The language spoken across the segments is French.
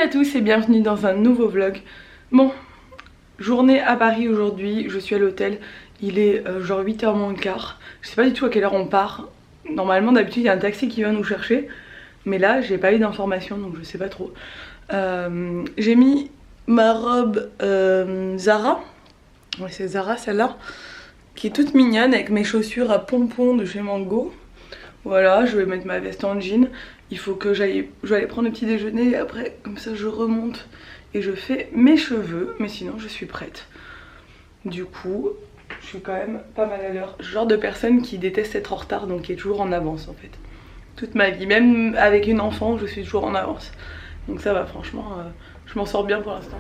à tous et bienvenue dans un nouveau vlog. Bon, journée à Paris aujourd'hui, je suis à l'hôtel, il est genre 8h moins le quart. Je sais pas du tout à quelle heure on part. Normalement d'habitude il y a un taxi qui vient nous chercher, mais là j'ai pas eu d'informations donc je sais pas trop. J'ai mis ma robe Zara, ouais c'est Zara celle-là, qui est toute mignonne avec mes chaussures à pompons de chez Mango. Voilà, je vais mettre ma veste en jean. Il faut que je vais aller prendre le petit déjeuner et après comme ça je remonte et je fais mes cheveux, mais sinon je suis prête. Du coup je suis quand même pas mal à l'heure, genre de personne qui déteste être en retard, donc qui est toujours en avance en fait. Toute ma vie, même avec une enfant je suis toujours en avance. Donc ça va, franchement je m'en sors bien pour l'instant.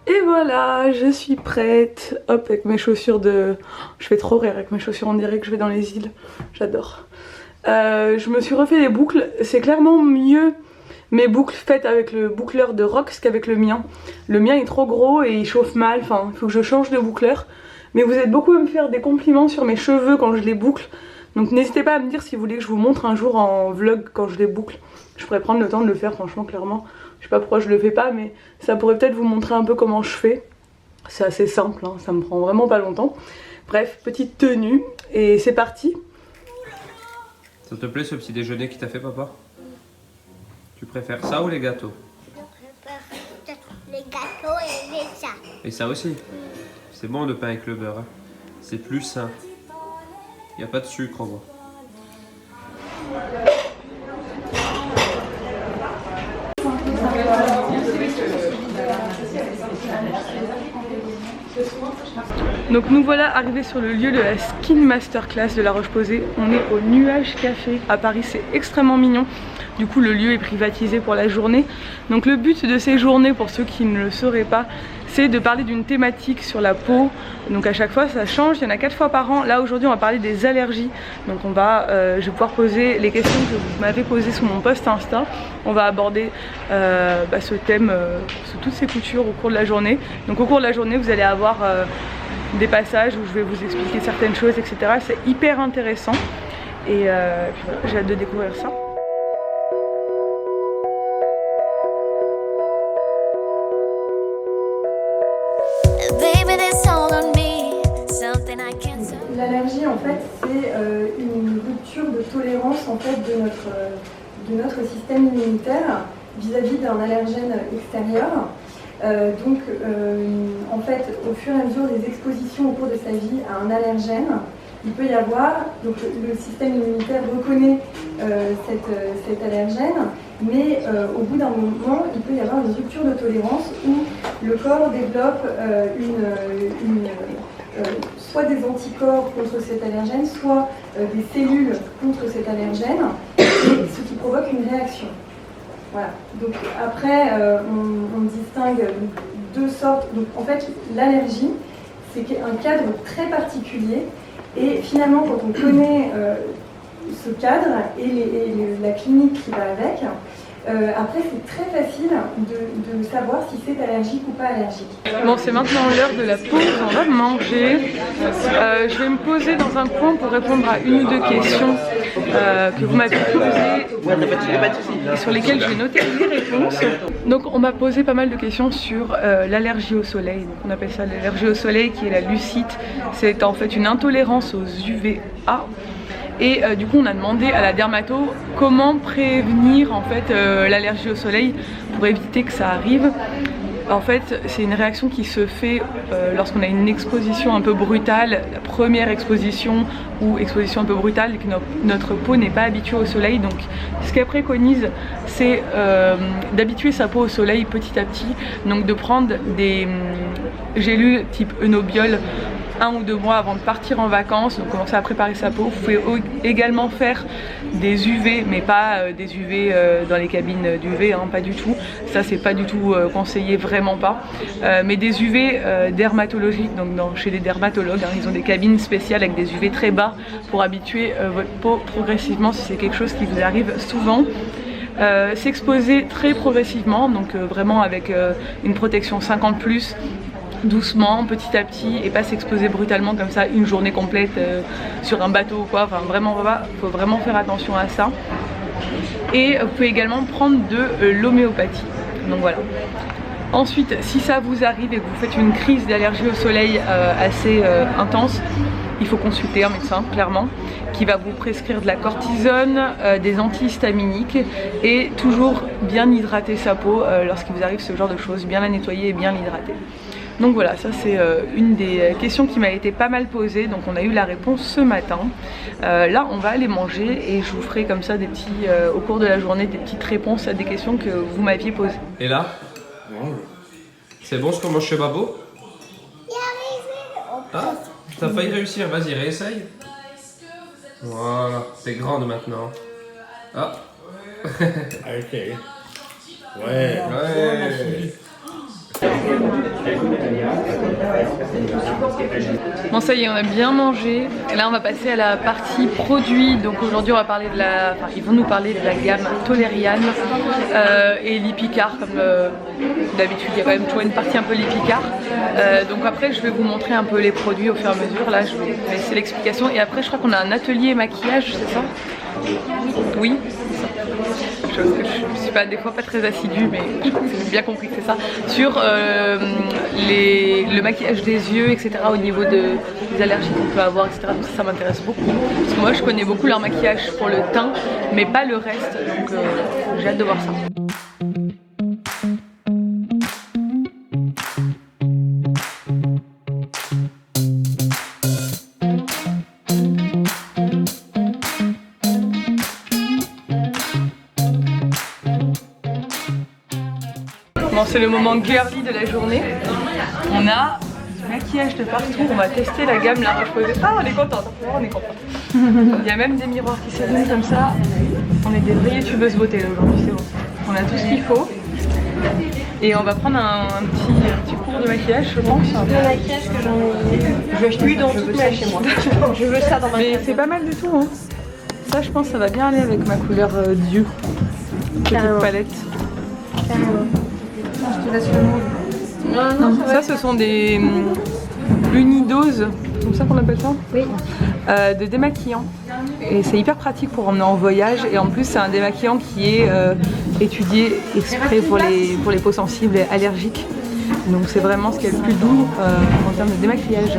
Et voilà, je suis prête. Hop, avec mes chaussures de... Je fais trop rire avec mes chaussures, on dirait que je vais dans les îles. J'adore. Je me suis refait les boucles. C'est clairement mieux mes boucles faites avec le boucleur de Rox qu'avec le mien. Le mien est trop gros et il chauffe mal. Enfin, il faut que je change de boucleur. Mais vous êtes beaucoup à me faire des compliments sur mes cheveux quand je les boucle. Donc n'hésitez pas à me dire si vous voulez que je vous montre un jour en vlog quand je les boucle. Je pourrais prendre le temps de le faire, franchement, clairement. Je sais pas pourquoi je le fais pas, mais ça pourrait peut-être vous montrer un peu comment je fais. C'est assez simple, hein, ça me prend vraiment pas longtemps. Bref, petite tenue et c'est parti. Ça te plaît ce petit déjeuner qui t'a fait papa? Tu préfères ça ou les gâteaux? Je préfère les gâteaux et les ça. Et ça aussi? C'est bon le pain avec le beurre, hein? C'est plus sain. Il n'y a pas de sucre en moi. Donc nous voilà arrivés sur le lieu de la Skin Masterclass de La Roche-Posay. On est au Nuage Café à Paris, c'est extrêmement mignon. Du coup le lieu est privatisé pour la journée. Donc le but de ces journées, pour ceux qui ne le sauraient pas, c'est de parler d'une thématique sur la peau. Donc à chaque fois ça change, il y en a 4 fois par an. Là aujourd'hui on va parler des allergies. Donc je vais pouvoir poser les questions que vous m'avez posées sous mon post Insta. On va aborder ce thème sous toutes ses coutures au cours de la journée. Donc au cours de la journée vous allez avoir des passages où je vais vous expliquer certaines choses, etc. C'est hyper intéressant et puis voilà, j'ai hâte de découvrir ça. L'allergie en fait c'est une rupture de tolérance en fait de notre système immunitaire vis-à-vis d'un allergène extérieur. En fait au fur et à mesure des expositions au cours de sa vie à un allergène, il peut y avoir, donc le système immunitaire reconnaît cet allergène, mais au bout d'un moment il peut y avoir une rupture de tolérance où le corps développe soit des anticorps contre cet allergène, soit des cellules contre cet allergène, ce qui provoque une réaction. Voilà. Donc après, on distingue deux sortes. Donc en fait, l'allergie, c'est un cadre très particulier. Et finalement, quand on connaît ce cadre et la clinique qui va avec, après c'est très facile de savoir si c'est allergique ou pas allergique. Bon, c'est maintenant l'heure de la pause, on va manger. Je vais me poser dans un coin pour répondre à une ou deux questions que vous m'avez posées et sur lesquelles j'ai noté les réponses. Donc on m'a posé pas mal de questions sur l'allergie au soleil. Donc, on appelle ça l'allergie au soleil, qui est la lucite. C'est en fait une intolérance aux UVA. Et du coup on a demandé à la dermato comment prévenir en fait l'allergie au soleil pour éviter que ça arrive. En fait c'est une réaction qui se fait lorsqu'on a une exposition un peu brutale, la première exposition ou exposition un peu brutale et que notre peau n'est pas habituée au soleil. Donc ce qu'elle préconise c'est d'habituer sa peau au soleil petit à petit, donc de prendre des gélules type Enobiol 1 ou 2 mois avant de partir en vacances, donc commencer à préparer sa peau. Vous pouvez également faire des UV, mais pas des UV dans les cabines d'UV, hein, pas du tout. Ça c'est pas du tout conseillé, vraiment pas. Mais des UV dermatologiques, donc chez les dermatologues, hein, ils ont des cabines spéciales avec des UV très bas pour habituer votre peau progressivement si c'est quelque chose qui vous arrive souvent. S'exposer très progressivement, donc vraiment avec une protection 50+, doucement, petit à petit, et pas s'exposer brutalement comme ça une journée complète sur un bateau ou quoi. Enfin vraiment, faut vraiment faire attention à ça. Et vous pouvez également prendre de l'homéopathie. Donc voilà. Ensuite, si ça vous arrive et que vous faites une crise d'allergie au soleil assez intense, il faut consulter un médecin, clairement, qui va vous prescrire de la cortisone, des antihistaminiques et toujours bien hydrater sa peau lorsqu'il vous arrive ce genre de choses, bien la nettoyer et bien l'hydrater. Donc voilà, ça c'est une des questions qui m'a été pas mal posée, donc on a eu la réponse ce matin. Là on va aller manger et je vous ferai comme ça des petits, au cours de la journée, des petites réponses à des questions que vous m'aviez posées. Et là? C'est bon ce qu'on mange chez Babo? Ah, t'as failli réussir, vas-y réessaye. Voilà, t'es grande maintenant. Ah. Ok. Ouais. Bon ça y est, on a bien mangé. Et là on va passer à la partie produits. Donc aujourd'hui on va parler de la... Enfin, ils vont nous parler de la gamme Toleriane et Lipicar comme d'habitude. Il y a quand même toujours une partie un peu Lipicar. Donc après je vais vous montrer un peu les produits au fur et à mesure. Là je vais laisser l'explication. Et après je crois qu'on a un atelier maquillage, c'est ça? Oui. Chose que je ne suis pas des fois pas très assidue, mais j'ai bien compris que c'est ça, sur le maquillage des yeux, etc., au niveau des allergies qu'on peut avoir, etc. Donc ça m'intéresse beaucoup, parce que moi je connais beaucoup leur maquillage pour le teint, mais pas le reste, donc j'ai hâte de voir ça. Bon, c'est le moment girly de la journée. On a du maquillage de partout. On va tester la gamme La Roche-Posay. Ah, on est contente. On est contente. Il y a même des miroirs qui s'allument comme ça. On est des vraies youtubeuses beauté là aujourd'hui, c'est bon. On a tout ce qu'il faut. Et on va prendre un petit cours de maquillage, je pense. Le maquillage que j'en ai eu dans toute ma chez moi. Je veux ça dans ma Mais c'est pas mal du tout. Hein. Ça, je pense, ça va bien aller avec ma couleur d'yeux. Petite palette. Carrément. Je te laisse le mot. Non, ça, ce sont des unidoses, c'est comme ça qu'on appelle ça? Oui. De démaquillant. Et c'est hyper pratique pour emmener en voyage. Et en plus, c'est un démaquillant qui est étudié exprès pour les peaux sensibles et allergiques. Donc c'est vraiment ce qui est le plus doux en termes de démaquillage.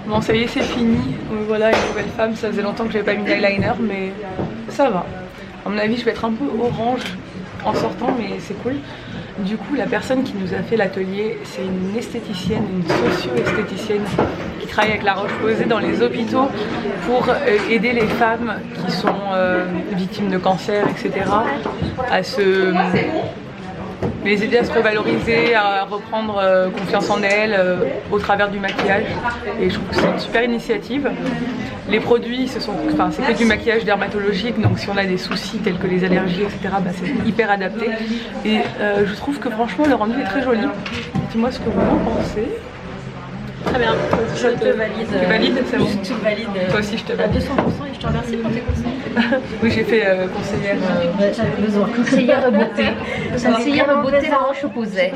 Bon ça y est, c'est fini, voilà une nouvelle femme, ça faisait longtemps que j'avais pas mis d'eyeliner mais ça va. À mon avis je vais être un peu orange en sortant mais c'est cool. Du coup la personne qui nous a fait l'atelier c'est une esthéticienne, une socio-esthéticienne qui travaille avec La Roche-Posay dans les hôpitaux pour aider les femmes qui sont victimes de cancer, etc. les aider à se revaloriser, à reprendre confiance en elles au travers du maquillage. Et je trouve que c'est une super initiative. Les produits, c'est que du maquillage dermatologique, donc si on a des soucis tels que les allergies, etc., bah, c'est hyper adapté. Et je trouve que franchement le rendu est très joli. Dis-moi ce que vous en pensez. Très bien, je te valide. Tu valides, c'est bon. Je te valide. Toi aussi je te À 200% valide. et je te remercie pour tes conseils. Oui, j'ai fait conseillère. J'avais besoin. Conseillère beauté. Conseillère beauté La Roche-Posay.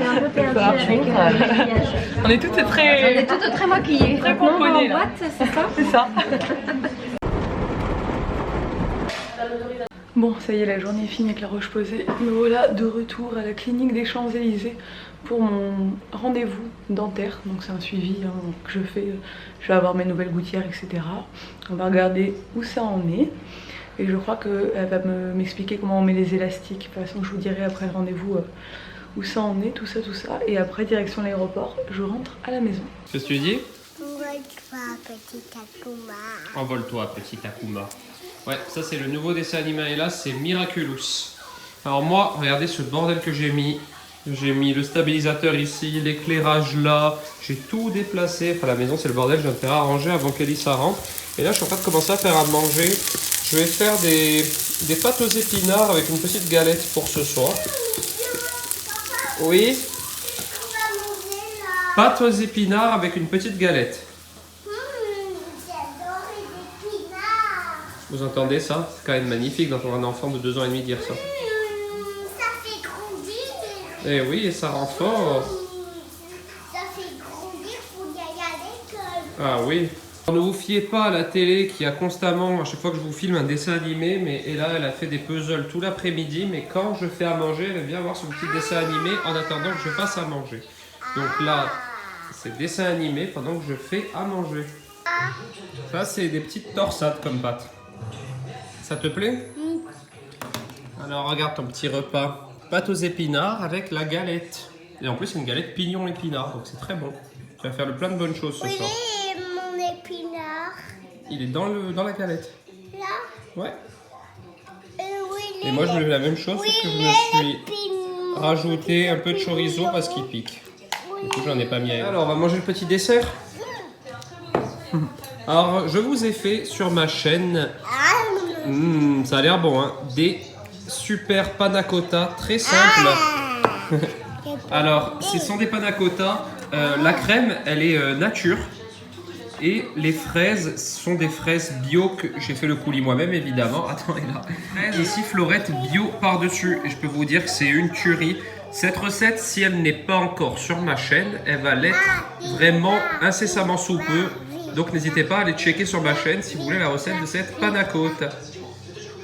On est toutes On très est toutes très maquillées. très Maintenant, on va en pomponnées là. boîte, c'est ça? C'est ça. Bon, ça y est, la journée est finie avec La Roche-Posay. Me voilà de retour à la clinique des Champs-Élysées pour mon rendez-vous dentaire. Donc c'est un suivi que je fais. Je vais avoir mes nouvelles gouttières, etc. On va regarder où ça en est. Et je crois qu'elle va m'expliquer comment on met les élastiques. De toute façon, je vous dirai après le rendez-vous où ça en est, tout ça. Et après, direction l'aéroport, je rentre à la maison. Qu'est-ce que tu dis? Envole-toi, petit Akuma. Envole-toi, petit Akuma. Ouais, ça c'est le nouveau dessin animé et là c'est Miraculous. Alors moi, regardez ce bordel que j'ai mis. J'ai mis le stabilisateur ici, l'éclairage là, j'ai tout déplacé. Enfin la maison c'est le bordel, je viens de faire arranger avant qu'Elissa rentre. Et là je suis en train de commencer à faire à manger. Je vais faire des pâtes aux épinards avec une petite galette pour ce soir. Oui. Pâte aux épinards avec une petite galette. J'adore les épinards. Vous entendez ça? C'est quand même magnifique d'entendre un enfant de 2 ans et demi dire ça. Ça fait grandir. Eh oui, et ça rend fort. Ça fait grandir pour y aller à l'école. Ah oui. Ne vous fiez pas à la télé qui a constamment, à chaque fois que je vous filme, un dessin animé, et là elle a fait des puzzles tout l'après-midi, mais quand je fais à manger, elle vient voir son petit dessin animé en attendant que je fasse à manger. Donc là, c'est dessin animé pendant que je fais à manger. Ça, c'est des petites torsades comme pâtes. Ça te plaît? Alors regarde ton petit repas. Pâte aux épinards avec la galette. Et en plus, c'est une galette pignon épinard, donc c'est très bon. Tu vas faire plein de bonnes choses ce soir. Épinard. Il est dans la galette. Là. Ouais. Oui, Et moi je me fais la même chose, sauf que je me suis rajouté un peu de chorizo parce qu'il pique. Du coup j'en ai pas mis ailleurs. Alors on va manger le petit dessert. Alors je vous ai fait sur ma chaîne, ça a l'air bon hein, des super panna cotta très simples. Alors ce sont des panna cotta, la crème elle est nature. Et les fraises sont des fraises bio que j'ai fait le coulis moi-même évidemment. Attendez là. Fraises ici florette bio par-dessus. Et je peux vous dire que c'est une tuerie. Cette recette, si elle n'est pas encore sur ma chaîne, elle va l'être vraiment incessamment sous peu. Donc n'hésitez pas à aller checker sur ma chaîne si vous voulez la recette de cette panna cotta.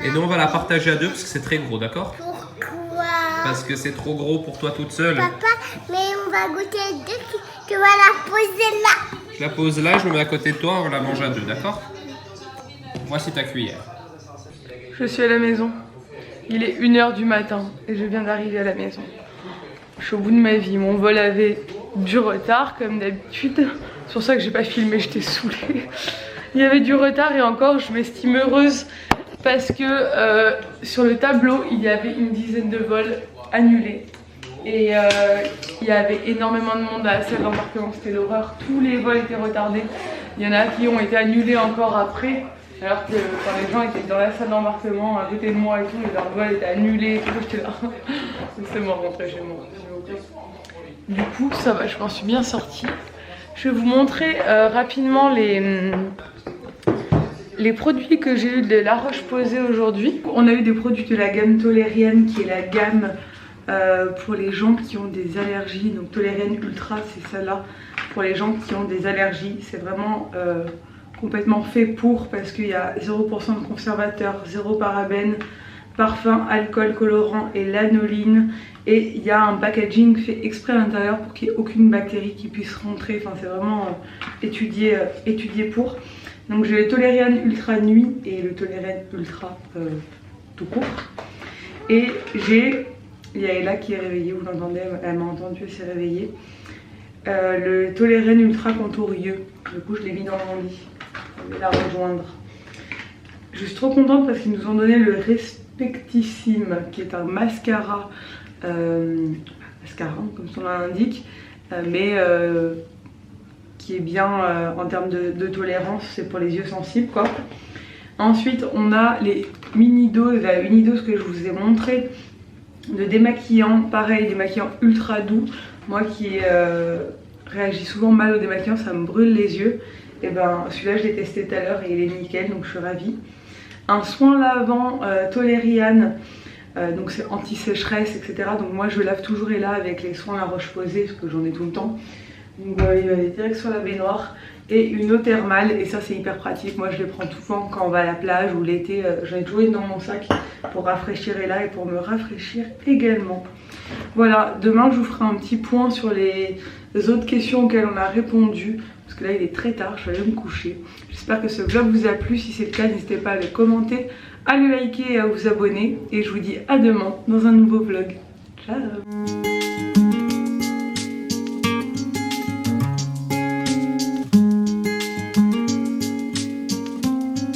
Et nous on va la partager à deux parce que c'est très gros, d'accord? Pourquoi? Parce que c'est trop gros pour toi toute seule. Papa, mais on va goûter deux. Tu vas la poser là. Je la pose là, je me mets à côté de toi, on la mange à deux, d'accord? Voici ta cuillère. Je suis à la maison. Il est 1h du matin et je viens d'arriver à la maison. Je suis au bout de ma vie. Mon vol avait du retard comme d'habitude. C'est pour ça que j'ai pas filmé, j'étais saoulée. Il y avait du retard et encore je m'estime heureuse parce que sur le tableau il y avait une dizaine de vols annulés. Et il y avait énormément de monde à la salle d'embarquement, c'était l'horreur, tous les vols étaient retardés. Il y en a qui ont été annulés encore après, alors que quand les gens étaient dans la salle d'embarquement à côté de moi et tout, et leur vol était annulé et tout, j'étais là. C'est mort rentrer chez moi. Du coup, ça va, je m'en suis bien sortie. Je vais vous montrer rapidement les produits que j'ai eu de La Roche-Posay aujourd'hui. On a eu des produits de la gamme Tolériane, qui est la gamme pour les gens qui ont des allergies. Donc Tolériane Ultra, c'est celle-là pour les gens qui ont des allergies. C'est vraiment complètement fait pour, parce qu'il y a 0% de conservateur, 0 parabènes, parfum, alcool, colorant et lanoline. Et il y a un packaging fait exprès à l'intérieur pour qu'il n'y ait aucune bactérie qui puisse rentrer. Enfin c'est vraiment étudié pour. Donc j'ai le Tolériane Ultra Nuit et le Tolériane Ultra tout court. Et j'ai... Il y a Ella qui est réveillée, vous l'entendez, elle m'a entendu, elle s'est réveillée. Le Tolériane Ultra Contourieux, du coup je l'ai mis dans mon lit, je vais la rejoindre. Je suis trop contente parce qu'ils nous ont donné le Respectissime, qui est un mascara, comme son nom l'indique, mais qui est bien en termes de tolérance, c'est pour les yeux sensibles quoi. Ensuite on a les mini-doses, la mini-dose que je vous ai montré, de démaquillant, pareil, démaquillant ultra doux. Moi qui réagis souvent mal au démaquillant, ça me brûle les yeux. Et ben celui-là je l'ai testé tout à l'heure et il est nickel, donc je suis ravie. Un soin lavant Tolériane, donc c'est anti-sécheresse, etc. Donc moi je lave toujours Ella avec les soins La Roche-Posay parce que j'en ai tout le temps. Donc il va aller direct sur la baignoire. Et une eau thermale, et ça c'est hyper pratique. Moi je les prends tout le temps quand on va à la plage ou l'été, j'en ai toujours une dans mon sac pour rafraîchir Ella et pour me rafraîchir également. Voilà, demain je vous ferai un petit point sur les autres questions auxquelles on a répondu, parce que là il est très tard, je vais aller me coucher. J'espère que ce vlog vous a plu, si c'est le cas n'hésitez pas à le commenter, à le liker et à vous abonner. Et je vous dis à demain dans un nouveau vlog. Ciao.